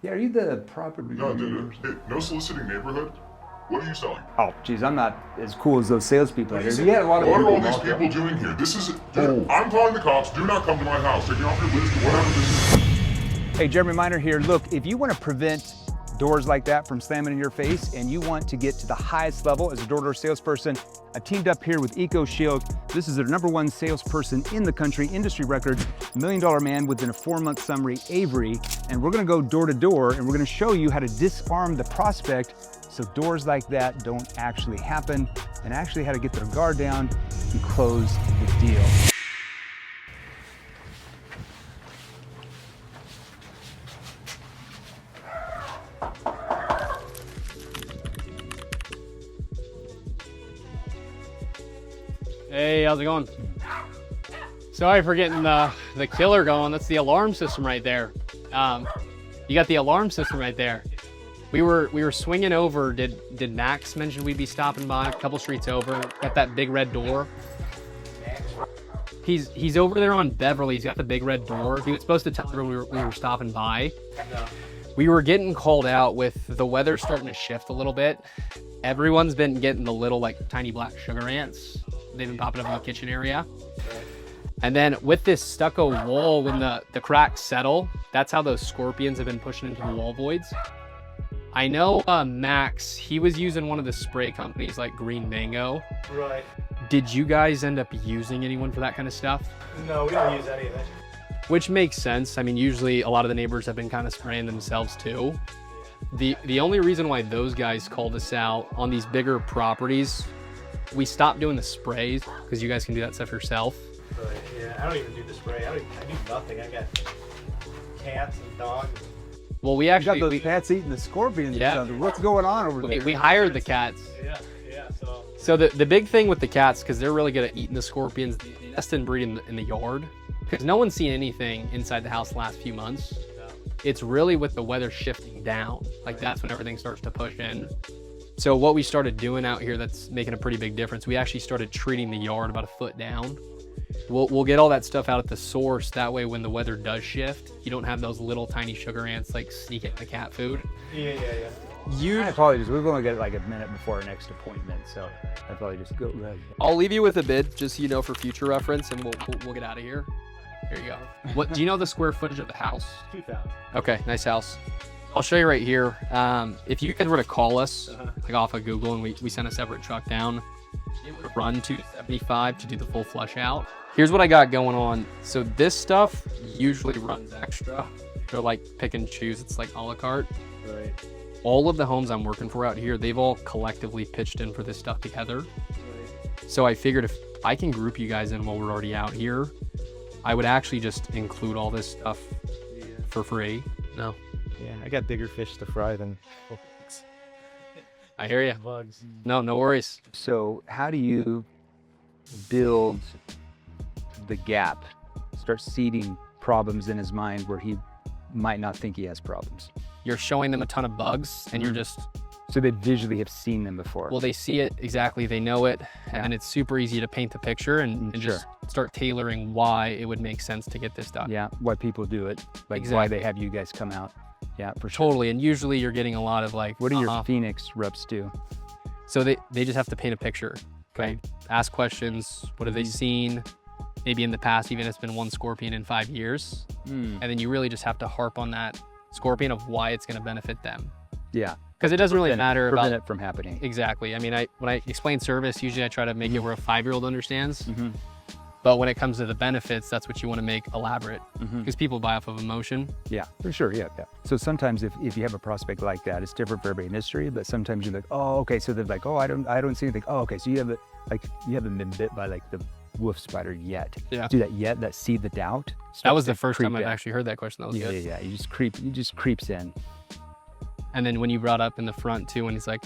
Yeah, are you the property? No soliciting neighborhood. What are you selling? Oh, geez, I'm not as cool as those salespeople out here. You had a lot of What people. are all these people doing here? This is. I'm calling the cops. Do not come to my house. Take me off your list. Whatever this is. Hey, Jeremy Miner here. Look, if you want to prevent doors like that from slamming in your face and you want to get to the highest level as a door-to-door salesperson, I teamed up here with EcoShield. This is their #1 salesperson in the country, industry record, $1 million man within a 4-month summary, Avery. And we're gonna go door to door and we're gonna show you how to disarm the prospect so doors like that don't actually happen, and actually how to get their guard down and close the deal. Hey, how's it going? Sorry for getting the killer going. That's the alarm system right there. You got the alarm system right there. We were swinging over. Did Max mention we'd be stopping by a couple streets over? Got that big red door. He's over there on Beverly. He's got the big red door. He was supposed to tell everyone we were stopping by. We were getting called out with the weather starting to shift a little bit. Everyone's been getting the little like tiny black sugar ants. They've been popping up in the kitchen area. And then with this stucco wall, when the cracks settle, that's how those scorpions have been pushing into the wall voids. I know Max, he was using one of the spray companies like Green Mango. Right. Did you guys end up using anyone for that kind of stuff? No, we don't use any of it. Which makes sense. I mean, usually a lot of the neighbors have been kind of spraying themselves too. The only reason why those guys called us out on these bigger properties, we stopped doing the sprays because you guys can do that stuff yourself. Right, yeah, I don't even do the spray. I do nothing. I got cats and dogs. Well, we actually got those cats eating the scorpions. Yeah. Or something. What's going on over there? We hired the cats. Yeah. So the big thing with the cats, because they're really good at eating the scorpions, they nest and breed in the yard. Because no one's seen anything inside the house the last few months. No. It's really with the weather shifting down. Like that's when everything starts to push in. So what we started doing out here that's making a pretty big difference, we actually started treating the yard about a foot down. We'll get all that stuff out at the source. That way when the weather does shift, you don't have those little tiny sugar ants like sneaking the cat food. Yeah. I apologize. We've only got like a minute before our next appointment, so I probably just go right. I'll leave you with a bid, just so you know for future reference, and we'll get out of here. Here you go. What do you know the square footage of the house? 2,000. Okay, nice house. I'll show you right here. If you guys were to call us, like off of Google, and we sent a separate truck down, it would run $275 to do the full flush out. Here's what I got going on. So this stuff usually runs extra. They're like pick and choose. It's like a la carte. Right. All of the homes I'm working for out here, they've all collectively pitched in for this stuff together. Right. So I figured if I can group you guys in while we're already out here, I would actually just include all this stuff for free. No. Yeah, I got bigger fish to fry than I hear you. bugs. No worries. So how do you build the gap, start seeding problems in his mind where he might not think he has problems? You're showing them a ton of bugs and you're just... So they visually have seen them before. Well, they see it exactly, they know it, and it's super easy to paint the picture and just start tailoring why it would make sense to get this done. Yeah, why people do it, like Exactly. why they have you guys come out. Yeah, for sure. Totally, and usually you're getting a lot of like... What do your Phoenix reps do? So they just have to paint a picture, okay? Ask questions, what have they seen? Maybe in the past, even it's been one scorpion in 5 years. And then you really just have to harp on that scorpion of why it's gonna benefit them. Yeah. Because it doesn't really matter about... Prevent it from happening. Exactly. I mean, when I explain service, usually I try to make it where a 5-year-old understands. But when it comes to the benefits, that's what you want to make elaborate, because people buy off of emotion. Yeah, for sure. Yeah. So sometimes if you have a prospect like that, it's different for every industry. But sometimes you're like, oh, okay. So they're like, oh, I don't see anything. Oh, okay. So you haven't been bit by like the wolf spider yet. Yeah. Do that yet? That seed the doubt. That was the first time I've actually heard that question. That was good. Yeah. You just creeps in. And then when you brought up in the front too, when he's like,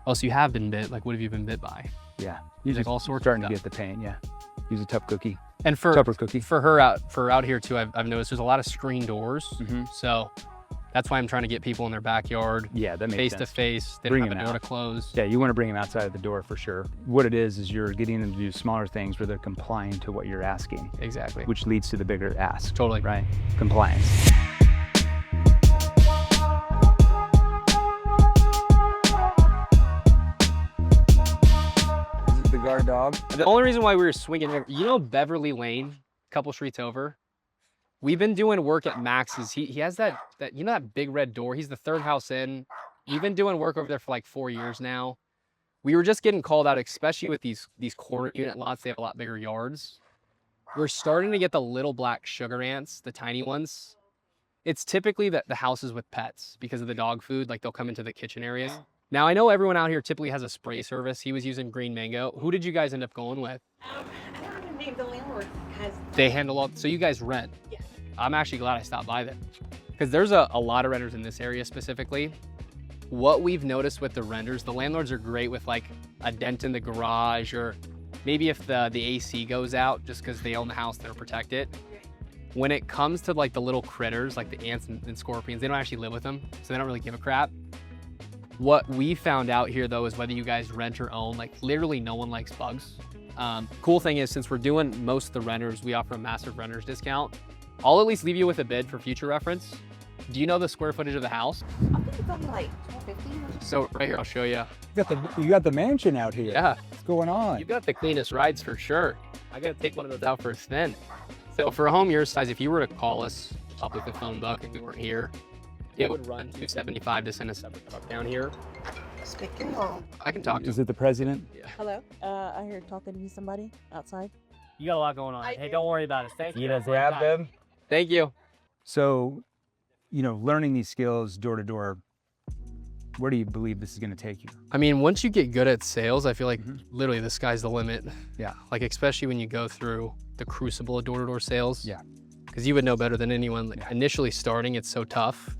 oh, so you have been bit. Like, what have you been bit by? Yeah. He's like all sorts starting of to stuff. get the pain. Yeah. Use a tough cookie. And tougher cookie. For her out here too, I've noticed there's a lot of screen doors. So that's why I'm trying to get people in their backyard. Yeah, that makes sense. Face to face. They don't have a door to close. Yeah, you want to bring them outside of the door for sure. What it is you're getting them to do smaller things where they're complying to what you're asking. Exactly. Which leads to the bigger ask. Totally. Right? Compliance. dog. The only reason why we were swinging, you know, Beverly Lane, a couple streets over. We've been doing work at Max's. He has that you know that big red door. He's the third house in. We've been doing work over there for like 4 years now. We were just getting called out, especially with these corner unit lots. They have a lot bigger yards. We're starting to get the little black sugar ants, the tiny ones. It's typically the houses with pets because of the dog food. Like they'll come into the kitchen areas. Now I know everyone out here typically has a spray service. He was using Green Mango. Who did you guys end up going with? I don't have a name. The landlord has. They handle all. So you guys rent. Yeah. I'm actually glad I stopped by there because there's a lot of renters in this area specifically. What we've noticed with the renters, the landlords are great with like a dent in the garage, or maybe if the AC goes out just because they own the house, they'll protect it. When it comes to like the little critters, like the ants and scorpions, they don't actually live with them, so they don't really give a crap. What we found out here though is whether you guys rent or own, like literally no one likes bugs. Cool thing is, since we're doing most of the renters, we offer a massive renters discount. I'll at least leave you with a bid for future reference. Do you know the square footage of the house? I think it's only like 1250. So right here, I'll show you. You got the mansion out here. Yeah, What's going on? you got the cleanest rides for sure. I gotta take one of those out for a spin. So for a home your size, if you were to call us up with the phone book and we weren't here, it would run $275 to send a separate truck down here. Speaking of. I can talk to Is him. it the president? Hello. I heard talking to somebody outside. You got a lot going on. I Hey, do. don't worry about it. Thank you. them. Thank you. So, you know, learning these skills door to door, where do you believe this is going to take you? I mean, once you get good at sales, I feel like literally the sky's the limit. Yeah. Like, especially when you go through the crucible of door-to-door sales. Yeah. Because you would know better than anyone. Like, Yeah. initially starting, it's so tough.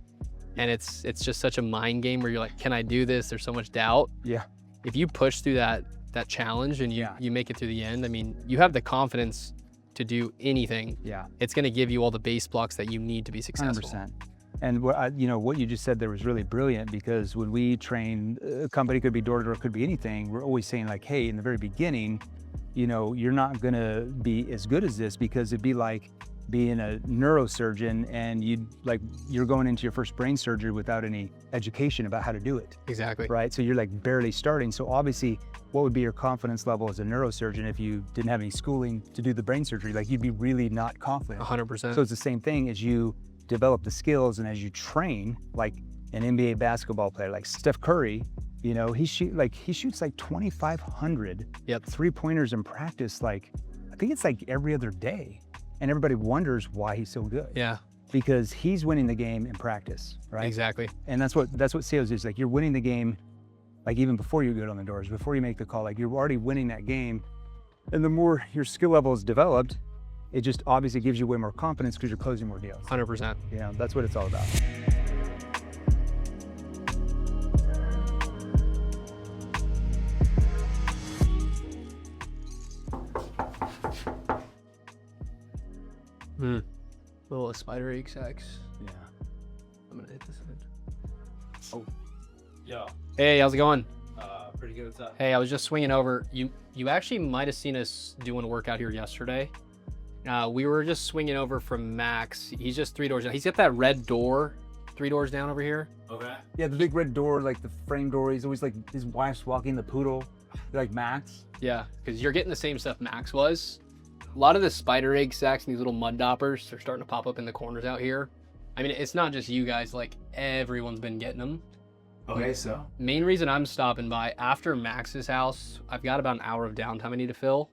And it's just such a mind game where you're like, can I do this? There's so much doubt. Yeah. If you push through that challenge and you make it through the end, I mean, you have the confidence to do anything. Yeah. It's going to give you all the base blocks that you need to be successful. 100%. And what what you just said there was really brilliant, because when we train, a company could be door to door, could be anything. We're always saying like, hey, in the very beginning, you're not going to be as good as this, because it'd be like being a neurosurgeon and you're going into your first brain surgery without any education about how to do it. Exactly. Right? So you're like barely starting. So obviously, what would be your confidence level as a neurosurgeon if you didn't have any schooling to do the brain surgery? Like, you'd be really not confident. 100%. So it's the same thing as you develop the skills and as you train, like an NBA basketball player, like Steph Curry, he shoots like 2,500 3-pointers in practice. Like, I think it's like every other day. And everybody wonders why he's so good. Yeah. Because he's winning the game in practice, right? Exactly. And that's what sales is. Like, you're winning the game, like even before you go on the doors, before you make the call, like you're already winning that game. And the more your skill level is developed, it just obviously gives you way more confidence because you're closing more deals. 100%. That's what it's all about. Little spider egg sacs. Yeah. I'm gonna hit this end. Oh. Yeah. Hey, how's it going? Pretty good. What's up? Hey, I was just swinging over. You actually might have seen us doing a workout here yesterday. We were just swinging over from Max. He's just 3 doors down. He's got that red door 3 doors down over here. Okay. Yeah, the big red door, like the frame door. He's always like, his wife's walking the poodle. They're like Max. Yeah, because you're getting the same stuff Max was. A lot of the spider egg sacs and these little mud doppers are starting to pop up in the corners out here. I mean, it's not just you guys, like everyone's been getting them. Okay, so. Main reason I'm stopping by, after Max's house, I've got about an hour of downtime I need to fill.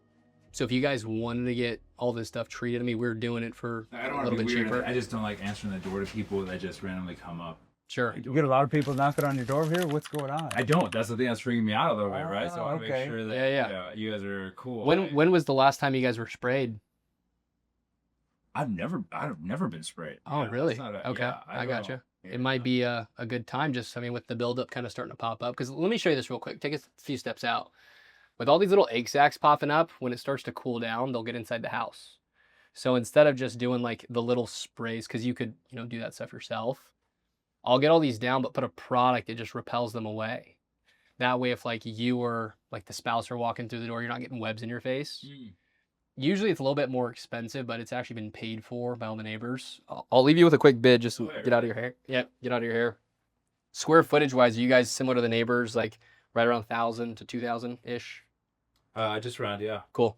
So if you guys wanted to get all this stuff treated, I mean, we're doing it for I don't a want to little be bit weird. cheaper. I just don't like answering the door to people that just randomly come up. Sure. You get a lot of people knocking on your door here. What's going on? I don't. That's the thing that's freaking me out a little bit, right? So I want to okay. make sure that Yeah. you guys are cool. When was the last time you guys were sprayed? I've never been sprayed. Oh, Yeah, really? it's not a- Okay, yeah, I don't gotcha. know. Yeah. It might be a good time, just, I mean, with the buildup kind of starting to pop up. Because let me show you this real quick. Take a few steps out. With all these little egg sacs popping up, when it starts to cool down, they'll get inside the house. So instead of just doing like the little sprays, because you could, do that stuff yourself, I'll get all these down, but put a product that just repels them away. That way, if like you or like the spouse are walking through the door, you're not getting webs in your face. Usually it's a little bit more expensive, but it's actually been paid for by all the neighbors. I'll leave you with a quick bid, just get out of your hair. Yep, get out of your hair. Square footage wise, are you guys similar to the neighbors, like right around 1,000 to 2,000-ish? Just around, yeah. Cool.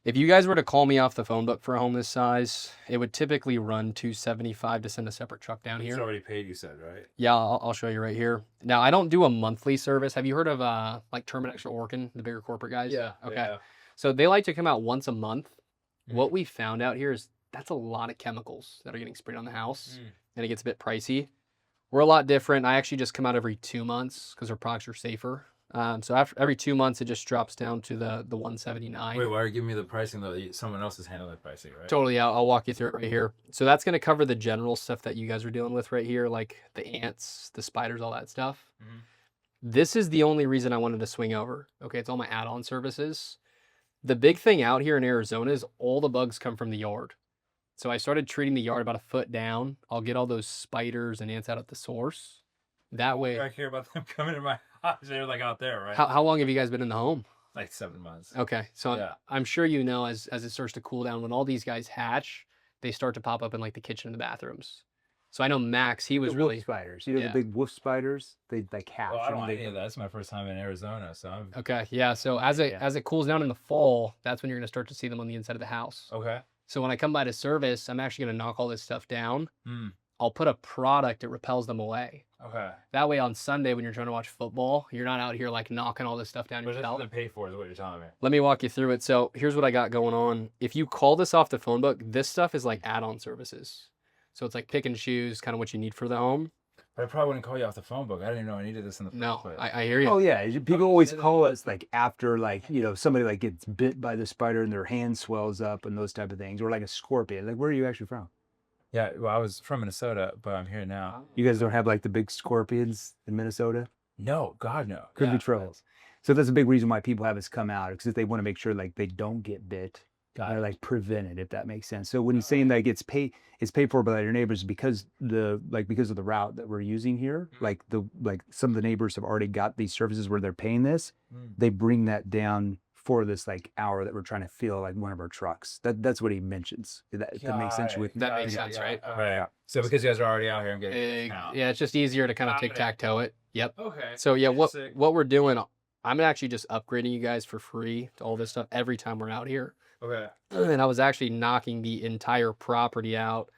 If you guys were to call me off the phone book for a home this size, it would typically run $275 to send a separate truck down It's here. already paid, you said, right? Yeah, I'll show you right here. Now, I don't do a monthly service. Have you heard of like Terminex or Orkin, the bigger corporate guys? Yeah. Okay. Yeah. So they like to come out once a month. Mhm. What we found out here is that's a lot of chemicals that are getting sprayed on the house, and it gets a bit pricey. We're a lot different. I actually just come out every 2 months because our products are safer. So after every 2 months, it just drops down to the 179. Wait, why are you giving me the pricing though? Someone else is handling the pricing, right? Totally, I'll walk you through it right here. So that's going to cover the general stuff that you guys are dealing with right here, like the ants, the spiders, all that stuff. Mhm. This is the only reason I wanted to swing over. Okay, it's all my add-on services. The big thing out here in Arizona is all the bugs come from the yard. So I started treating the yard about a foot down. I'll get all those spiders and ants out at the source. That way. I care about them coming in my house. They're like out there, right? How long have you guys been in the home? Like 7 months. Okay, so Yeah. I'm sure you know as it starts to cool down, when all these guys hatch, they start to pop up in like the kitchen and the bathrooms. So I know Max, he was The really wolf spiders. You know yeah. the big wolf spiders? They like hatch. Well, I don't and want any of that. That's my first time in Arizona, so I'm okay. Yeah, so as it cools down in the fall, that's when you're gonna start to see them on the inside of the house. okay. So when I come by to service, I'm actually gonna knock all this stuff down. Hmm. I'll put a product that repels them away. Okay. That way on Sunday when you're trying to watch football, you're not out here like knocking all this stuff down But this yourself. isn't paid for, is what you're telling me. Let me walk you through it. So here's what I got going on. If you call this off the phone book, this stuff is like add-on services. So it's like pick and choose kind of what you need for the home. But I probably wouldn't call you off the phone book. I didn't even know I needed this in the first No, place. I hear you. Oh yeah, people always call us like after like somebody like gets bit by the spider and their hand swells up and those type of things, or like a scorpion. Like where are you actually from? Yeah, well, I was from Minnesota, but I'm here now. You guys don't have like the big scorpions in Minnesota? No, God, no. Could Yeah. be trouble. So that's a big reason why people have us come out, because they want to make sure like they don't get bit. Got Or it. like prevent it, if that makes sense. So when you're saying that it's paid for by your neighbors because because of the route that we're using here, like some of the neighbors have already got these services where they're paying this, they bring that down for this like hour that we're trying to fill like one of our trucks. That's what he mentions. That makes sense with That makes sense, right? Yeah. So because you guys are already out here, I'm getting a discount. Yeah, it's just easier to kind of tic-tac-toe it. Yep. Okay. So yeah, Sick. what we're doing, I'm actually just upgrading you guys for free to all this stuff every time we're out here. Okay. And I was actually knocking the entire property out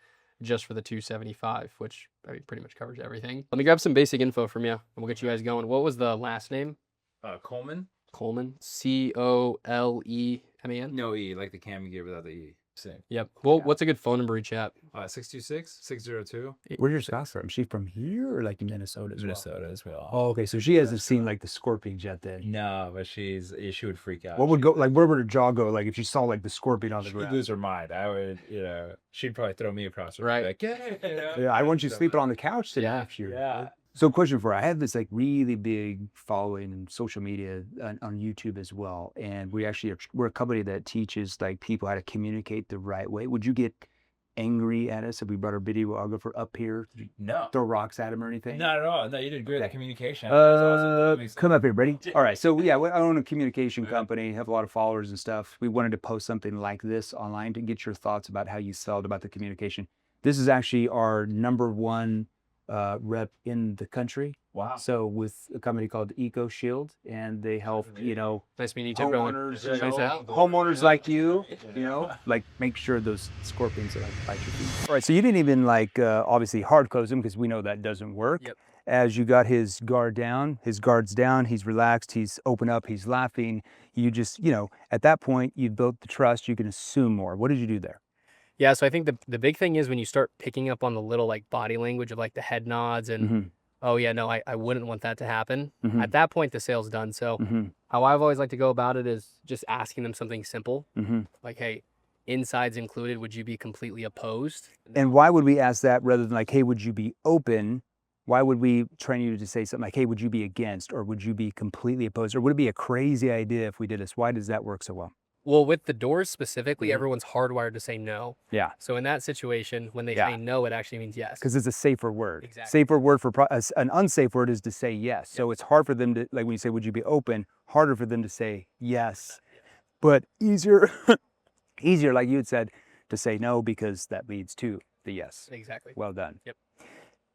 just for the 275, which I mean, pretty much covers everything. Let me grab some basic info from you, and we'll get you guys going. What was the last name? Coleman? Coleman. Coleman. No E, like the cam you gave without the E. Sick. Yep. Well, what's a good phone number to reach at? 626-602. Where's your Scott from? She from here or like Minnesota as well? Minnesota as well. Oh, okay. So she hasn't seen like the scorpions yet then. No, but she would freak out. What would go like where would her jaw go like if she saw like the scorpion on the She would ground? lose her mind. I would, she'd probably throw me across the room. Right. Like, yeah. Yeah, I want you sleeping on the couch today. Yeah. If you're, Yeah. So question for you. I have this like really big following in social media on YouTube as well. And we're a company that teaches like people how to communicate the right way. Would you get angry at us if we brought our videographer up here, No. throw rocks at him or anything? Not at all. No, you did great at communication. That's awesome. That makes Come sense. up here, Brady. All right, so yeah, I own a communication company, have a lot of followers and stuff. We wanted to post something like this online to get your thoughts about how you felt about the communication. This is actually our #1 rep in the country. Wow. So with a company called EcoShield, and they help, Nice meeting you too, brother. homeowners, Nice to have- homeowners like you, like make sure those scorpions that like bite your feet. All right, so you didn't even like obviously hard close him because we know that doesn't work. Yep. As you got his guard's down, he's relaxed, he's open up, he's laughing. You just, at that point, you built the trust, you can assume more. What did you do there? Yeah, so I think the big thing is when you start picking up on the little like body language of like the head nods and Mhm. oh yeah, no, I wouldn't want that to happen. Mhm. At that point, the sale's done. So Mhm. how I've always liked to go about it is just asking them something simple, Mhm. like, hey, insides included, would you be completely opposed? And why would we ask that rather than like, hey, would you be open? Why would we train you to say something like, hey, would you be against, or would you be completely opposed, or would it be a crazy idea if we did this? Why does that work so well? Well, with the doors specifically, Mhm. everyone's hardwired to say no. Yeah. So in that situation, when they Yeah. say no, it actually means yes. Because it's a safer word. Exactly. Safer word for an unsafe word is to say yes. So it's hard for them to, like when you say, would you be open, harder for them to say yes. But easier, easier, like you had said, to say no because that leads to the yes. Exactly. Well done. Yep.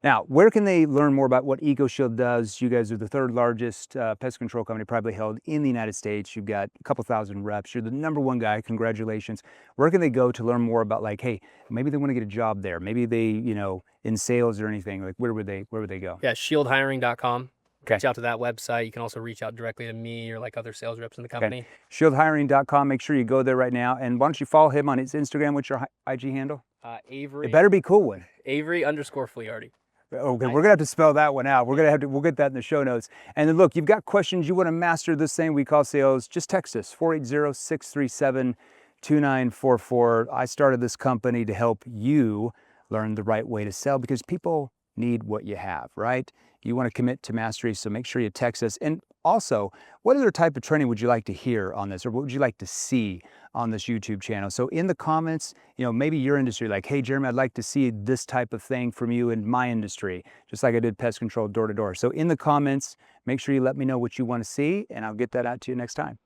Now, where can they learn more about what EcoShield does? You guys are the third largest pest control company privately held in the United States. You've got a couple thousand reps. You're the #1 guy. Congratulations. Where can they go to learn more about, like, hey, maybe they want to get a job there. Maybe they, you know, in sales or anything. Like, where would they go? Yeah, shieldhiring.com. Okay. Reach out to that website. You can also reach out directly to me or like other sales reps in the company. Shieldhiring.com. Make sure you go there right now. And why don't you follow him on his Instagram? What's your IG handle? Avery. It better be a cool one. Avery_Fleharty. Okay, we're gonna have to spell that one out. We'll get that in the show notes. And then look, you've got questions, you want to master this thing we call sales, just text us, 480-637-2944. I started this company to help you learn the right way to sell because people need what you have, right? You want to commit to mastery, so make sure you text us. And also, what other type of training would you like to hear on this, or what would you like to see on this YouTube channel? So in the comments, you know, maybe your industry, like, hey, Jeremy, I'd like to see this type of thing from you in my industry, just like I did pest control door to door. So in the comments, make sure you let me know what you want to see, and I'll get that out to you next time.